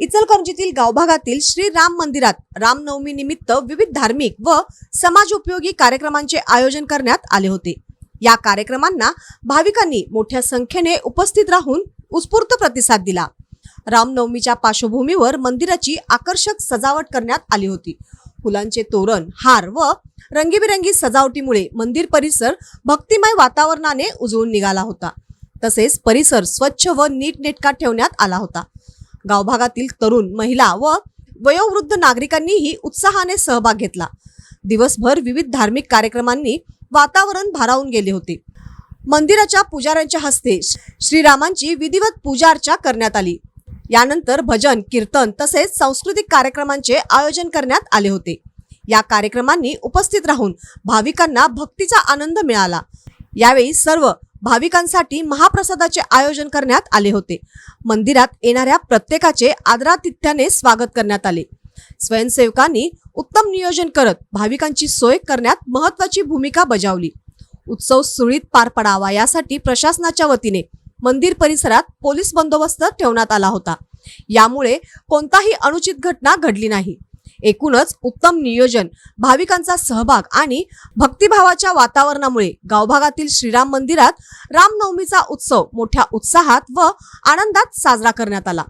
इचलकरंजीतील गावभागातील श्री राम मंदिरात रामनवमी निमित्त विविध धार्मिक व समाजोपयोगी कार्यक्रमांचे आयोजन करण्यात आले होते। या कार्यक्रमांना भाविकांनी मोठ्या संख्येने उपस्थित राहून उत्स्फूर्त प्रतिसाद दिला। रामनवमीच्या पार्श्वभूमीवर मंदिराची आकर्षक सजावट करण्यात आली होती। फुलांचे तोरण, हार व रंगीबेरंगी सजावटीमुळे मंदिर परिसर भक्तिमय वातावरणाने उजळून निघाला होता। तसेच परिसर स्वच्छ व नीटनेटका ठेवण्यात आला होता। गावभागातील तरुण, महिला व वयोवृद्ध नागरिकांनीही उत्साहाने सहभाग घेतला। दिवसभर विविध धार्मिक कार्यक्रमांनी वातावरण भारावून गेले होते। मंदिराच्या पुजाऱ्यांच्या हस्ते श्रीरामांची विधिवत पूजा अर्चा करण्यात आली। यानंतर भजन, कीर्तन तसेच सांस्कृतिक कार्यक्रमांचे आयोजन करण्यात आले होते। या कार्यक्रमांनी उपस्थित राहून भाविकांना भक्तीचा आनंद मिळाला। यावेळी सर्व भाविकांसाठी महाप्रसादाचे आयोजन करण्यात आले होते। मंदिरात येणाऱ्या प्रत्येकाचे आदरातिथ्याने स्वागत करण्यात आले। स्वयंसेवकांनी उत्तम नियोजन करत भाविकांची सोय करण्यात महत्त्वाची भूमिका बजावली। उत्सव सुरळीत पार पडावा यासाठी प्रशासनाच्या वतीने मंदिर परिसरात पोलीस बंदोबस्त ठेवण्यात आला होता। यामुळे कोणताही अनुचित घटना घडली नाही। एकूणच उत्तम नियोजन, भाविकांचा सहभाग आणि भक्तिभावाच्या वातावरणामुळे गावभागातील श्रीराम मंदिरात रामनवमीचा उत्सव मोठ्या उत्साहात व आनंदात साजरा करण्यात आला।